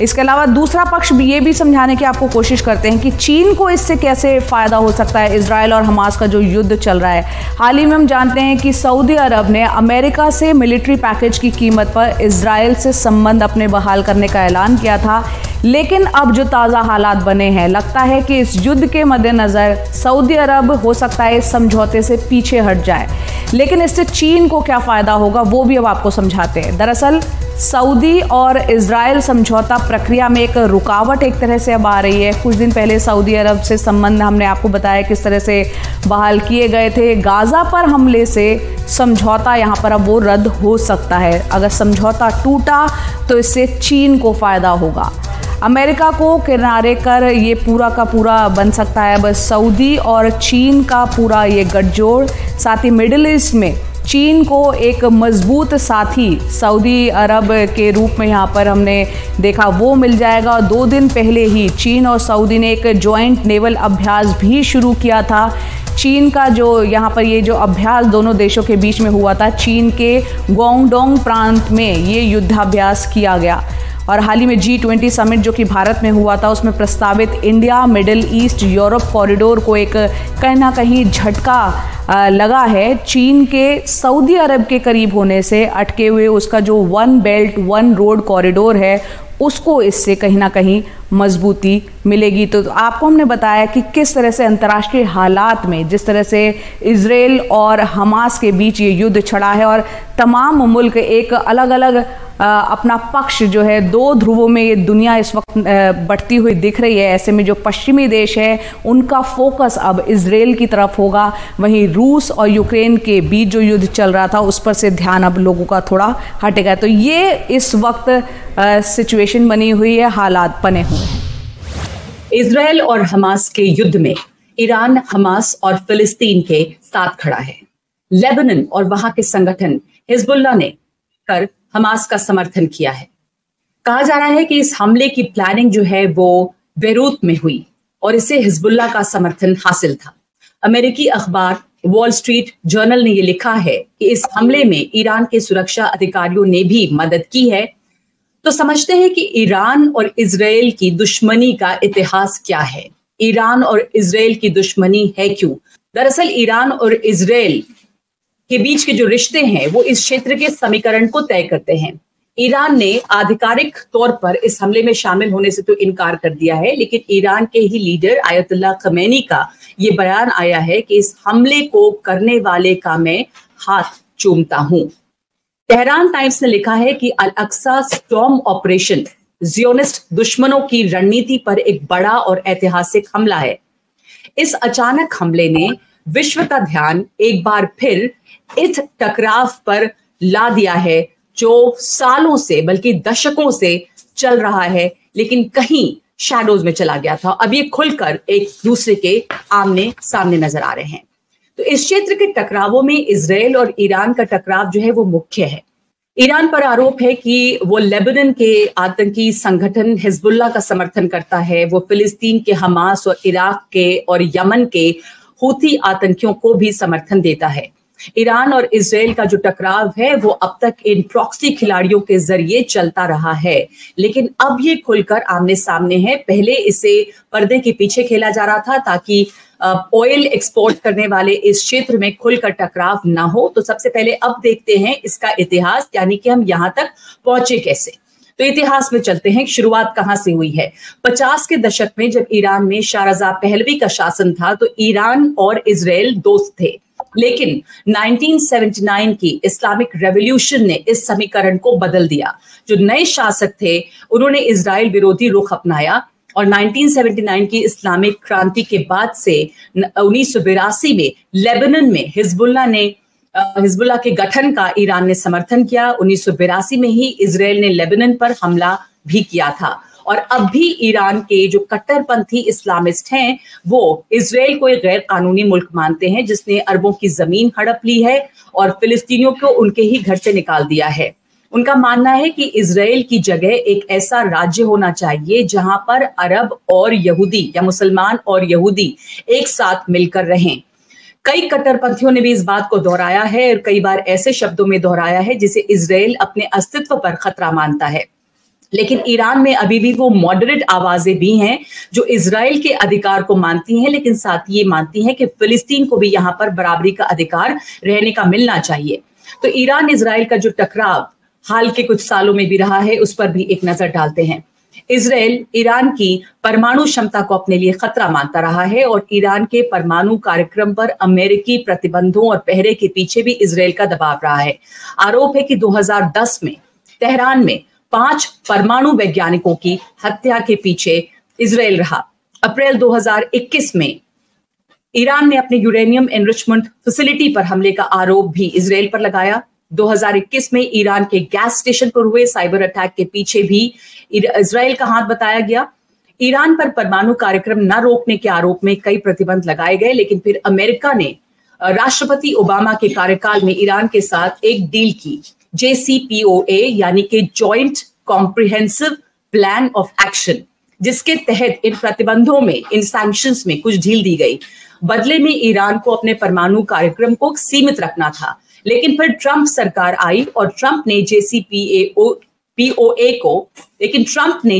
इसके अलावा दूसरा पक्ष भी ये भी समझाने की आपको कोशिश करते हैं कि चीन को इससे कैसे फायदा हो सकता है इजराइल और हमास का जो युद्ध चल रहा है। हाल ही में हम जानते हैं कि सऊदी अरब ने अमेरिका से मिलिट्री पैकेज की कीमत पर इजराइल से संबंध अपने बहाल करने का ऐलान किया था, लेकिन अब जो ताज़ा हालात बने हैं लगता है कि इस युद्ध के मद्देनज़र सऊदी अरब हो सकता है इस समझौते से पीछे हट जाए। लेकिन इससे चीन को क्या फ़ायदा होगा वो भी अब आपको समझाते हैं। दरअसल सऊदी और इजराइल समझौता प्रक्रिया में एक रुकावट एक तरह से अब आ रही है। कुछ दिन पहले सऊदी अरब से संबंध हमने आपको बताया किस तरह से बहाल किए गए थे। गाज़ा पर हमले से समझौता यहाँ पर अब वो रद्द हो सकता है। अगर समझौता टूटा तो इससे चीन को फ़ायदा होगा। अमेरिका को किनारे कर ये पूरा का पूरा बन सकता है बस सऊदी और चीन का पूरा ये गठजोड़। साथ ही मिडिल ईस्ट में चीन को एक मजबूत साथी सऊदी अरब के रूप में यहाँ पर हमने देखा वो मिल जाएगा। 2 दिन पहले ही चीन और सऊदी ने एक जॉइंट नेवल अभ्यास भी शुरू किया था। चीन का जो यहाँ पर ये जो अभ्यास दोनों देशों के बीच में हुआ था, चीन के ग्वांगडोंग प्रांत में ये युद्धाभ्यास किया गया। और हाल ही में G20 समिट जो कि भारत में हुआ था, उसमें प्रस्तावित India middle east Europe corridor को एक कहीं ना कहीं झटका लगा है। चीन के सऊदी अरब के करीब होने से अटके हुए उसका जो one belt one road corridor है, उसको इससे कहीं ना कहीं मजबूती मिलेगी। तो आपको हमने बताया कि किस तरह से अंतर्राष्ट्रीय हालात में जिस तरह से इजराइल और हमास के बीच ये युद्ध छिड़ा है और तमाम मुल्क एक अलग अलग अपना पक्ष जो है, 2 ध्रुवों में ये दुनिया इस वक्त बढ़ती हुई दिख रही है। ऐसे में जो पश्चिमी देश है उनका फोकस अब इजराइल की तरफ होगा, वहीं रूस और यूक्रेन के बीच जो युद्ध चल रहा था उस पर से ध्यान अब लोगों का थोड़ा हटेगा। तो ये इस वक्त सिचुएशन बनी हुई है, हालात बने हुए हैं। इजराइल और हमास के युद्ध में ईरान हमास और फिलिस्तीन के साथ खड़ा है। लेबनान और वहां के संगठन हिजबुल्लाह ने कर हमास का समर्थन किया है। कहा जा रहा है कि इस हमले की प्लानिंग जो है वो बेरूत में हुई और इसे हिजबुल्लाह का समर्थन हासिल था। अमेरिकी अखबार वॉल स्ट्रीट जर्नल ने यह लिखा है कि इस हमले में ईरान के सुरक्षा अधिकारियों ने भी मदद की है। तो समझते हैं कि ईरान और इजराइल की दुश्मनी का इतिहास क्या है, ईरान और इजराइल की दुश्मनी है क्यों। दरअसल ईरान और इजराइल के बीच के जो रिश्ते हैं वो इस क्षेत्र के समीकरण को तय करते हैं। ईरान ने आधिकारिक तौर पर इस हमले में शामिल होने से तो इनकार कर दिया है, लेकिन ईरान के ही लीडर आयतुल्लाह खमैनी का ये बयान आया है कि इस हमले को करने वाले का मैं हाथ चूमता हूं। तेहरान टाइम्स ने लिखा है कि अल अक्सा स्टॉर्म ऑपरेशन जियोनिस्ट दुश्मनों की रणनीति पर एक बड़ा और ऐतिहासिक हमला है। इस अचानक हमले ने विश्व का ध्यान एक बार फिर इस टकराव पर ला दिया है जो सालों से बल्कि दशकों से चल रहा है, लेकिन कहीं शैडोज में चला गया था। अब ये खुलकर एक दूसरे के आमने सामने नजर आ रहे हैं। तो इस क्षेत्र के टकरावों में इजराइल और ईरान का टकराव जो है वो मुख्य है। ईरान पर आरोप है कि वो लेबनान के आतंकी संगठन हिजबुल्लाह का समर्थन करता है, वो फिलिस्तीन के हमास और इराक के और यमन के हूती आतंकियों को भी समर्थन देता है। ईरान और इजराइल का जो टकराव है वो अब तक इन प्रॉक्सी खिलाड़ियों के जरिए चलता रहा है, लेकिन अब ये खुलकर आमने सामने है। पहले इसे पर्दे के पीछे खेला जा रहा था ताकि ऑयल एक्सपोर्ट करने वाले इस क्षेत्र में खुलकर टकराव ना हो। तो सबसे पहले अब देखते हैं इसका इतिहास, यानी कि हम यहां तक पहुंचे कैसे। तो इतिहास में चलते हैं, शुरुआत कहां से हुई है। 50 के दशक में जब ईरान में शाह रज़ा पहलवी का शासन था तो ईरान और इजराइल दोस्त थे, लेकिन 1979 की इस्लामिक रेवोल्यूशन ने इस समीकरण को बदल दिया। जो नए शासक थे उन्होंने इजराइल विरोधी रुख अपनाया और 1979 की इस्लामिक क्रांति के बाद से 1982 में लेबनान में हिजबुल्लाह के गठन का ईरान ने समर्थन किया। 1982 में ही इजराइल ने लेबनान पर हमला भी किया था। और अब भी ईरान के जो कट्टरपंथी इस्लामिस्ट हैं वो इजराइल को एक गैर कानूनी मुल्क मानते हैं जिसने अरबों की जमीन हड़प ली है और फिलिस्तीनियों को उनके ही घर से निकाल दिया है। उनका मानना है कि इजराइल की जगह एक ऐसा राज्य होना चाहिए जहां पर अरब और यहूदी या मुसलमान और यहूदी एक साथ मिलकर रहें। कई कट्टरपंथियों ने भी इस बात को दोहराया है और कई बार ऐसे शब्दों में दोहराया है जिसे इजराइल अपने अस्तित्व पर खतरा मानता है। लेकिन ईरान में अभी भी वो मॉडरेट आवाजें भी हैं जो इजराइल के अधिकार को मानती हैं, लेकिन साथ ये मानती हैं कि फिलिस्तीन को भी यहां पर बराबरी का अधिकार रहने का मिलना चाहिए। तो ईरान इजराइल का जो टकराव हाल के कुछ सालों में भी रहा है उस पर भी एक नजर डालते हैं। इजराइल ईरान की परमाणु क्षमता को अपने लिए खतरा मानता रहा है और ईरान के परमाणु कार्यक्रम पर अमेरिकी प्रतिबंधों और पहरे के पीछे भी इजराइल का दबाव रहा है। आरोप है कि 2010 में तेहरान में 5 परमाणु वैज्ञानिकों की हत्या के पीछे इजराइल रहा। अप्रैल 2021 में ईरान ने अपने यूरेनियम एनरिचमेंट फैसिलिटी पर हमले का आरोप भी इजराइल पर लगाया। 2021 में ईरान के गैस स्टेशन पर हुए साइबर अटैक के पीछे भी इजराइल का हाथ बताया गया। ईरान पर परमाणु कार्यक्रम न रोकने के आरोप में कई प्रतिबंध लगाए गए, लेकिन फिर अमेरिका ने राष्ट्रपति ओबामा के कार्यकाल में ईरान के साथ एक डील की, JCPOA यानी कि joint comprehensive plan of action, जिसके तहत इन प्रतिबंधों में, इन सैंक्शंस में कुछ ढील दी गई। बदले में ईरान को अपने परमाणु कार्यक्रम को सीमित रखना था, लेकिन फिर ट्रंप सरकार आई और ट्रंप ने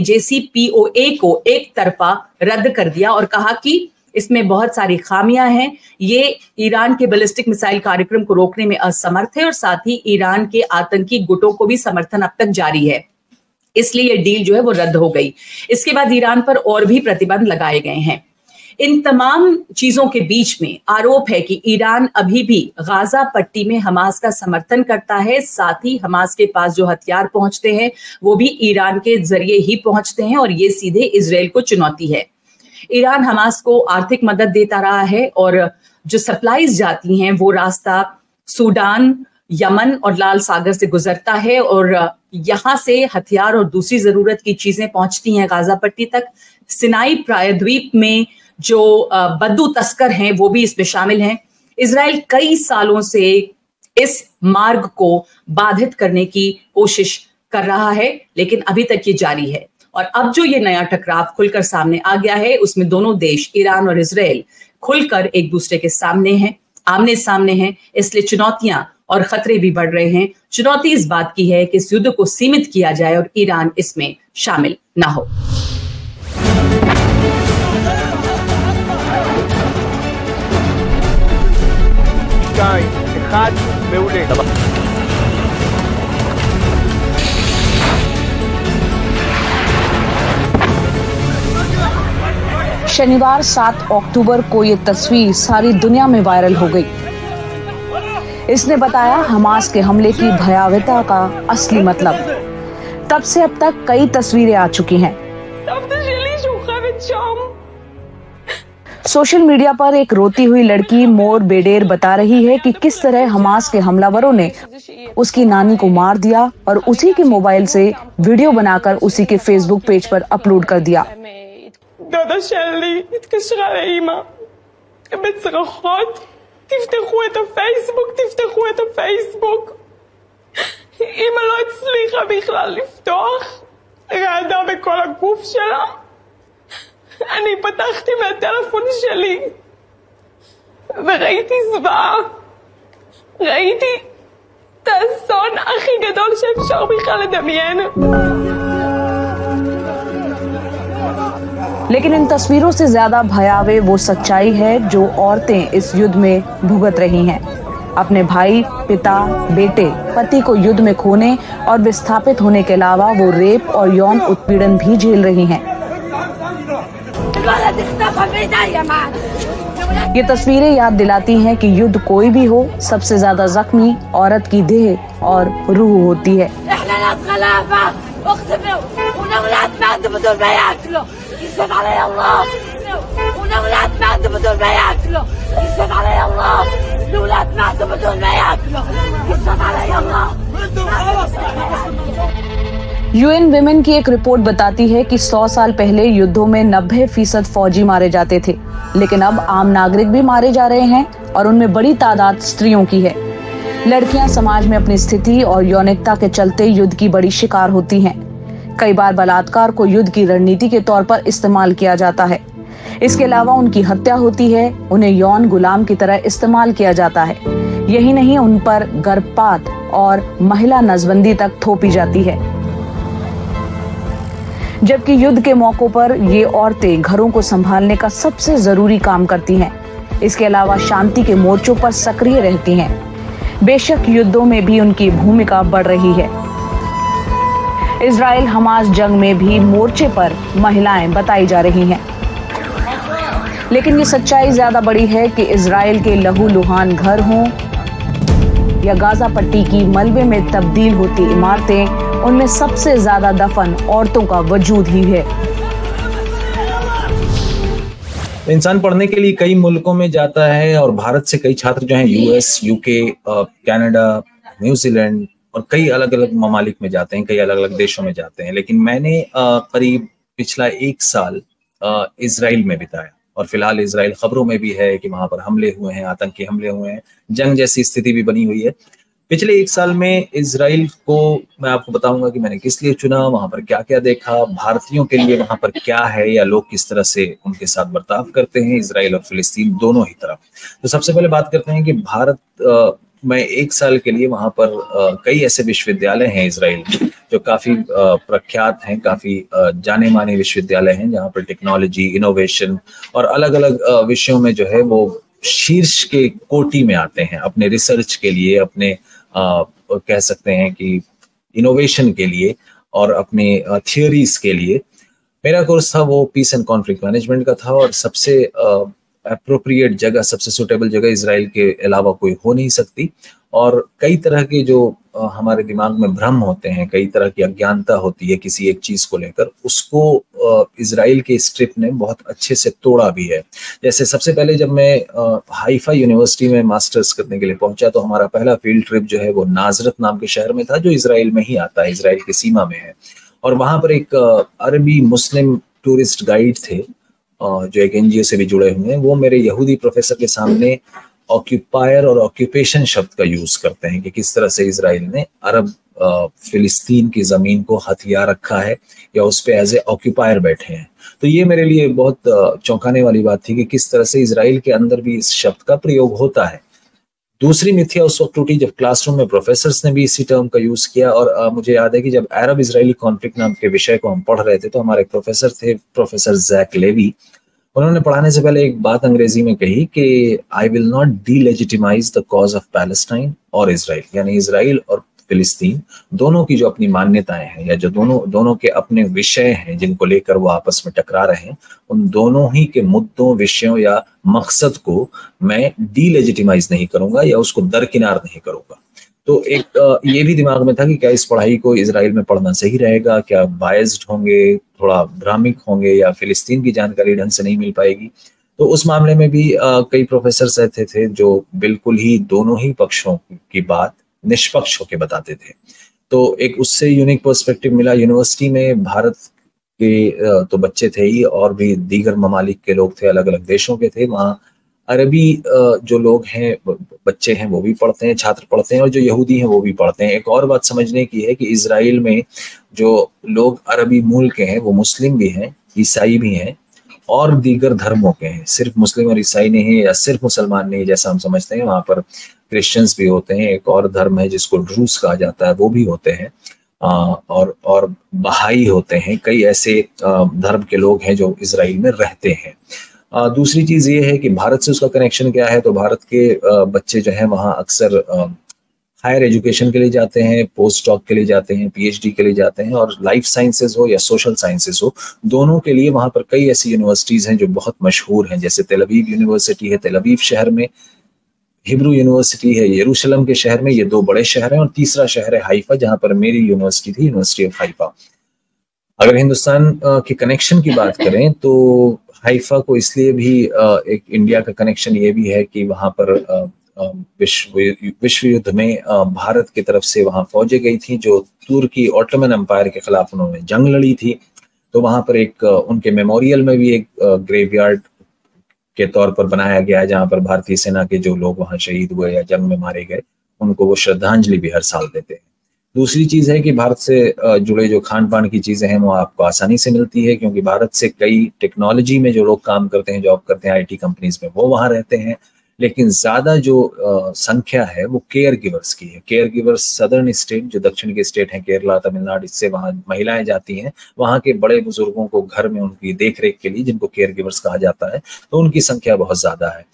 JCPOA को एक तरफा रद्द कर दिया और कहा कि इसमें बहुत सारी खामियां हैं, ये ईरान के बैलिस्टिक मिसाइल कार्यक्रम को रोकने में असमर्थ है और साथ ही ईरान के आतंकी गुटों को भी समर्थन अब तक जारी है, इसलिए ये डील जो है वो रद्द हो गई। इसके बाद ईरान पर और भी प्रतिबंध लगाए गए हैं। इन तमाम चीजों के बीच में आरोप है कि ईरान अभी भी गाजा पट्टी में हमास का समर्थन करता है, साथ ही हमास के पास जो हथियार पहुंचते हैं वो भी ईरान के जरिए ही पहुंचते हैं और ये सीधे इजराइल को चुनौती है। ईरान हमास को आर्थिक मदद देता रहा है और जो सप्लाईज जाती हैं वो रास्ता सूडान, यमन और लाल सागर से गुजरता है और यहां से हथियार और दूसरी जरूरत की चीजें पहुंचती हैं गाजा पट्टी तक। सिनाई प्रायद्वीप में जो बद्दू तस्कर हैं वो भी इसमें शामिल हैं। इजराइल कई सालों से इस मार्ग को बाधित करने की कोशिश कर रहा है, लेकिन अभी तक ये जारी है। और अब जो ये नया टकराव खुलकर सामने आ गया है, उसमें दोनों देश ईरान और इजराइल खुलकर एक दूसरे के सामने हैं, आमने सामने हैं, इसलिए चुनौतियां और खतरे भी बढ़ रहे हैं। चुनौती इस बात की है कि इस युद्ध को सीमित किया जाए और ईरान इसमें शामिल ना हो। शनिवार 7 अक्टूबर को ये तस्वीर सारी दुनिया में वायरल हो गई। इसने बताया हमास के हमले की भयावहता का असली मतलब। तब से अब तक कई तस्वीरें आ चुकी हैं। सोशल मीडिया पर एक रोती हुई लड़की मोर बेडेर बता रही है कि किस तरह हमास के हमलावरों ने उसकी नानी को मार दिया और उसी के मोबाइल से वीडियो बनाकर उसी के फेसबुक पेज पर अपलोड कर दिया। דודה שלי התקשרה לאמא בצרחות, תפתחו את הפייסבוק, תפתחו את הפייסבוק. אמא לא הצליחה בכלל לפתוח, רעדה בכל הגוף שלה. אני פתחתי מהטלפון שלי וראיתי זוועה, ראיתי את האסון הכי גדול שאפשר בכלל לדמיין. लेकिन इन तस्वीरों से ज्यादा भयावह वो सच्चाई है जो औरतें इस युद्ध में भुगत रही हैं। अपने भाई, पिता, बेटे, पति को युद्ध में खोने और विस्थापित होने के अलावा वो रेप और यौन उत्पीड़न भी झेल रही हैं। ये तस्वीरें याद दिलाती हैं कि युद्ध कोई भी हो, सबसे ज्यादा जख्मी औरत की देह और रूह होती है। यूएन विमेन की एक रिपोर्ट बताती है कि 100 साल पहले युद्धों में 90% फौजी मारे जाते थे, लेकिन अब आम नागरिक भी मारे जा रहे हैं और उनमें बड़ी तादाद स्त्रियों की है। लड़कियां समाज में अपनी स्थिति और यौनिकता के चलते युद्ध की बड़ी शिकार होती हैं। कई बार बलात्कार को युद्ध की रणनीति के तौर पर इस्तेमाल किया जाता है। इसके अलावा उनकी हत्या होती है, उन्हें यौन गुलाम की तरह इस्तेमाल किया जाता है। यही नहीं, उन पर गर्भपात और महिला नसबंदी तक थोपी जाती है। जबकि युद्ध के मौकों पर ये औरतें घरों को संभालने का सबसे जरूरी काम करती हैं। इसके अलावा शांति के मोर्चों पर सक्रिय रहती हैं। बेशक युद्धों में भी उनकी भूमिका बढ़ रही है। इजराइल हमास जंग में भी मोर्चे पर महिलाएं बताई जा रही हैं। लेकिन ये सच्चाई ज्यादा बड़ी है कि इजराइल के लहूलुहान घर हों या गाजा पट्टी की मलबे में तब्दील होती इमारतें, उनमें सबसे ज्यादा दफन औरतों का वजूद ही है। इंसान पढ़ने के लिए कई मुल्कों में जाता है और भारत से कई छात्र जो हैं यूएस, यूके, कनाडा, न्यूजीलैंड और कई अलग अलग ममालिक में जाते हैं, कई अलग अलग देशों में जाते हैं। लेकिन मैंने करीब पिछला 1 साल इजराइल में बिताया और फिलहाल इजराइल खबरों में भी है कि वहां पर हमले हुए हैं, आतंकी हमले हुए हैं, जंग जैसी स्थिति भी बनी हुई है। पिछले 1 साल में इजराइल को मैं आपको बताऊंगा कि मैंने किस लिए चुना, वहां पर क्या क्या देखा, भारतीयों के लिए वहां पर क्या है या लोग किस तरह से उनके साथ बर्ताव करते हैं, इजराइल और फिलिस्तीन दोनों ही तरफ। तो सबसे पहले बात करते हैं कि भारत मैं 1 साल के लिए वहां पर कई ऐसे विश्वविद्यालय हैं इजराइल में जो काफी प्रख्यात हैं, काफी जाने माने विश्वविद्यालय हैं, जहां पर टेक्नोलॉजी, इनोवेशन और अलग अलग विषयों में जो है वो शीर्ष के कोटि में आते हैं अपने रिसर्च के लिए, अपने कह सकते हैं कि इनोवेशन के लिए और अपने थियोरीज के लिए। मेरा कोर्स था वो पीस एंड कॉन्फ्लिक्ट मैनेजमेंट का था और सबसे अप्रोप्रिएट जगह, सबसे सुटेबल जगह इजराइल के अलावा कोई हो नहीं सकती। और कई तरह के जो हमारे दिमाग में भ्रम होते हैं, कई तरह की अज्ञानता होती है किसी एक चीज को लेकर, उसको इजराइल के इस ट्रिप ने बहुत अच्छे से तोड़ा भी है। जैसे सबसे पहले जब मैं हाइफा यूनिवर्सिटी में मास्टर्स करने के लिए पहुंचा तो हमारा पहला फील्ड ट्रिप जो है वो नाजरत नाम के शहर में था, जो इजराइल में ही आता है, इजराइल की सीमा में है। और वहां पर एक अरबी मुस्लिम टूरिस्ट गाइड थे जो एक एनजीओ से भी जुड़े हुए हैं। वो मेरे यहूदी प्रोफेसर के सामने ऑक्यूपायर और ऑक्यूपेशन शब्द का यूज करते हैं कि किस तरह से इजराइल ने अरब फिलिस्तीन की जमीन को हथिया रखा है या उस पे एज ए ऑक्यूपायर बैठे हैं। तो ये मेरे लिए बहुत चौंकाने वाली बात थी कि किस तरह से इजराइल के अंदर भी इस शब्द का प्रयोग होता है। दूसरी मिथ्या उस वक्त टूटी जब क्लासरूम में प्रोफेसर्स ने भी इसी टर्म का यूज किया। और मुझे याद है कि जब अरब इजरायली कॉन्फ्लिक्ट नाम के विषय को हम पढ़ रहे थे तो हमारे प्रोफेसर थे प्रोफेसर जैक लेवी। उन्होंने पढ़ाने से पहले एक बात अंग्रेजी में कही कि I will not delegitimize the cause of Palestine और इजराइल, यानी इजराइल और फिलिस्तीन दोनों की जो अपनी मान्यताएं हैं या जो दोनों के अपने विषय हैं जिनको लेकर वो आपस में टकरा रहे हैं, उन दोनों ही के मुद्दों, विषयों या मकसद को मैं डीलेजिटिमाइज नहीं करूंगा या उसको दरकिनार नहीं करूंगा। तो एक ये भी दिमाग में था कि क्या इस पढ़ाई को इजराइल में पढ़ना सही रहेगा, क्या बायस्ड होंगे, थोड़ा भ्रामिक होंगे या फिलिस्तीन की जानकारी ढंग से नहीं मिल पाएगी। तो उस मामले में भी कई प्रोफेसर ऐसे थे जो बिल्कुल ही दोनों ही पक्षों की बात निष्पक्ष होकर बताते थे। तो एक उससे यूनिक पर्सपेक्टिव मिला। यूनिवर्सिटी में भारत के तो बच्चे थे ही और भी दीगर ममालिक के लोग थे, अलग अलग देशों के थे। वहाँ अरबी जो लोग हैं, बच्चे हैं, वो भी पढ़ते हैं, छात्र पढ़ते हैं, और जो यहूदी हैं वो भी पढ़ते हैं। एक और बात समझने की है कि इजराइल में जो लोग अरबी मूल के हैं वो मुस्लिम भी हैं, ईसाई भी हैं और दीगर धर्मों के हैं। सिर्फ मुस्लिम और ईसाई नहीं है या सिर्फ मुसलमान नहीं जैसा हम समझते हैं। वहाँ पर क्रिश्चियंस भी होते हैं, एक और धर्म है जिसको ड्रूस कहा जाता है, वो भी होते हैं, और बहाई होते हैं। कई ऐसे धर्म के लोग हैं जो इजराइल में रहते हैं। दूसरी चीज ये है कि भारत से उसका कनेक्शन क्या है। तो भारत के बच्चे जो हैं वहाँ अक्सर हायर एजुकेशन के लिए जाते हैं, पोस्ट डॉक के लिए जाते हैं, पीएचडी के लिए जाते हैं, और लाइफ साइंसेज हो या सोशल साइंसेज हो, दोनों के लिए वहाँ पर कई ऐसी यूनिवर्सिटीज हैं जो बहुत मशहूर हैं। जैसे तेल अवीव यूनिवर्सिटी है तेल अवीव शहर में, हिब्रू यूनिवर्सिटी है यरूशलेम के शहर में, ये 2 बड़े शहर हैं, और तीसरा शहर है हाइफा जहाँ पर मेरी यूनिवर्सिटी थी, यूनिवर्सिटी ऑफ हाइफा। अगर हिंदुस्तान के कनेक्शन की बात करें तो हाइफा को इसलिए भी एक इंडिया का कनेक्शन ये भी है कि वहां पर विश्व युद्ध में भारत की तरफ से वहां फौजें गई थी जो तुर्की ऑटोमन एम्पायर के खिलाफ उन्होंने जंग लड़ी थी। तो वहां पर एक उनके मेमोरियल में भी एक ग्रेवयार्ड के तौर पर बनाया गया है जहां पर भारतीय सेना के जो लोग वहां शहीद हुए या जंग में मारे गए उनको वो श्रद्धांजलि भी हर साल देते हैं। दूसरी चीज है कि भारत से जुड़े जो खान पान की चीजें हैं वो आपको आसानी से मिलती है, क्योंकि भारत से कई टेक्नोलॉजी में जो लोग काम करते हैं, जॉब करते हैं आईटी कंपनीज में, वो वहां रहते हैं। लेकिन ज्यादा जो संख्या है वो केयर गिवर्स की है। केयर गिवर्स सदर्न स्टेट, जो दक्षिण के स्टेट हैं, केरला, तमिलनाडु, इससे वहाँ महिलाएं जाती हैं वहाँ के बड़े बुजुर्गों को घर में उनकी देख रेख के लिए, जिनको केयर गिवर्स कहा जाता है, तो उनकी संख्या बहुत ज्यादा है।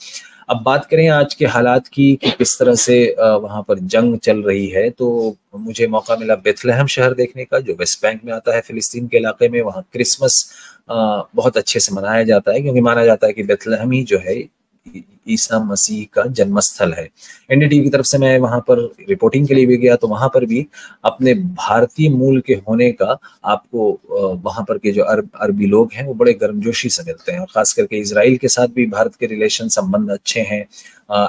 अब बात करें आज के हालात की कि किस तरह से वहां पर जंग चल रही है, तो मुझे मौका मिला बेथलेहम शहर देखने का, जो वेस्ट बैंक में आता है फिलिस्तीन के इलाके में। वहाँ क्रिसमस बहुत अच्छे से मनाया जाता है, क्योंकि माना जाता है कि बेथलेहम ही जो है ईसा मसीह का जन्मस्थल है। एनडीटीवी की तरफ से मैं वहां पर रिपोर्टिंग के लिए भी गया, तो वहां पर भी अपने भारतीय मूल के होने का आपको वहां पर के जो अरबी लोग हैं वो बड़े गर्मजोशी से मिलते हैं। और खास करके इजराइल के साथ भी भारत के रिलेशन संबंध अच्छे हैं।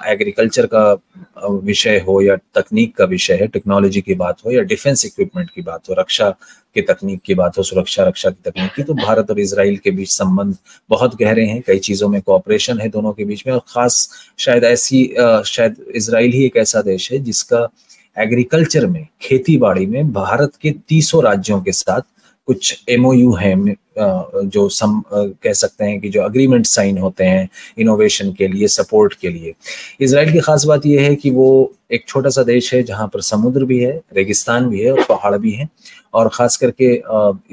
एग्रीकल्चर का विषय हो या तकनीक का विषय है, टेक्नोलॉजी की बात हो या डिफेंस इक्विपमेंट की बात हो, रक्षा की तकनीक की बात हो, रक्षा की तकनीक की, तो भारत और इजराइल के बीच संबंध बहुत गहरे हैं। कई चीजों में कोऑपरेशन है दोनों के बीच में। और खास शायद इजराइल ही एक ऐसा देश है जिसका एग्रीकल्चर में, खेती बाड़ी में भारत के 30 राज्यों के साथ कुछ MOU हैं, जो कह सकते हैं कि जो अग्रीमेंट साइन होते हैं इनोवेशन के लिए, सपोर्ट के लिए। इजराइल की खास बात यह है कि वो एक छोटा सा देश है जहां पर समुद्र भी है, रेगिस्तान भी है और पहाड़ भी हैं। और ख़ास करके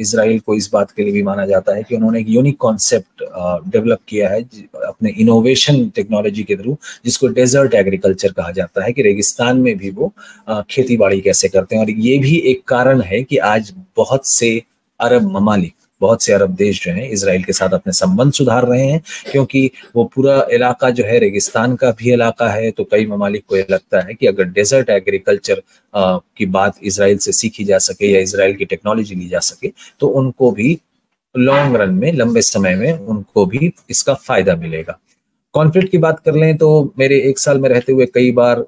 इजराइल को इस बात के लिए भी माना जाता है कि उन्होंने एक यूनिक कॉन्सेप्ट डेवलप किया है अपने इनोवेशन टेक्नोलॉजी के थ्रू, जिसको डेजर्ट एग्रीकल्चर कहा जाता है, कि रेगिस्तान में भी वो खेती बाड़ी कैसे करते हैं। और ये भी एक कारण है कि आज बहुत से अरब ममालिक, बहुत से अरब देश जो हैं इजराइल के साथ अपने संबंध सुधार रहे हैं, क्योंकि वो पूरा इलाका जो है रेगिस्तान का भी इलाका है। तो कई ममालिक को ये लगता है कि अगर डेजर्ट एग्रीकल्चर की बात इजराइल से सीखी जा सके या इजराइल की टेक्नोलॉजी ली जा सके, तो उनको भी लॉन्ग रन में, लंबे समय में उनको भी इसका फायदा मिलेगा। कॉन्फ्लिक्ट की बात कर लें तो मेरे 1 साल में रहते हुए कई बार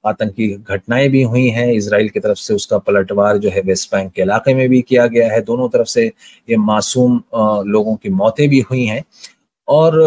आतंकी घटनाएं भी हुई हैं। इजराइल की तरफ से उसका पलटवार जो है वेस्ट बैंक के इलाके में भी किया गया है। दोनों तरफ से ये मासूम लोगों की मौतें भी हुई हैं। और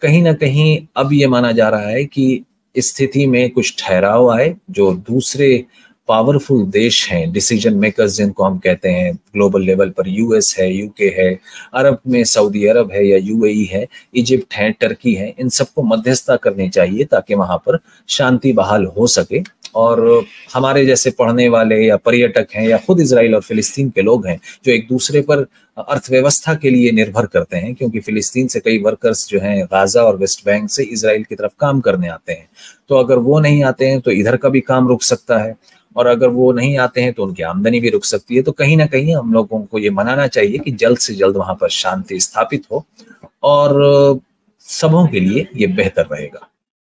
कहीं ना कहीं अब ये माना जा रहा है कि स्थिति में कुछ ठहराव आए। जो दूसरे पावरफुल देश हैं, डिसीजन मेकर्स जिनको हम कहते हैं ग्लोबल लेवल पर, US है, UK है, अरब में सऊदी अरब है या UAE है, इजिप्ट है, टर्की है, इन सबको मध्यस्थता करनी चाहिए ताकि वहां पर शांति बहाल हो सके। और हमारे जैसे पढ़ने वाले या पर्यटक हैं या खुद इजराइल और फिलिस्तीन के लोग हैं जो एक दूसरे पर अर्थव्यवस्था के लिए निर्भर करते हैं, क्योंकि फिलिस्तीन से कई वर्कर्स जो हैं गाजा और वेस्ट बैंक से इजराइल की तरफ काम करने आते हैं। तो अगर वो नहीं आते हैं तो इधर का भी काम रुक सकता है, और अगर वो नहीं आते हैं तो उनकी आमदनी भी रुक सकती है। तो कहीं ना कहीं हम लोगों को ये मनाना चाहिए कि जल्द से जल्द वहां पर शांति स्थापित हो, और सबों के लिए ये बेहतर रहेगा।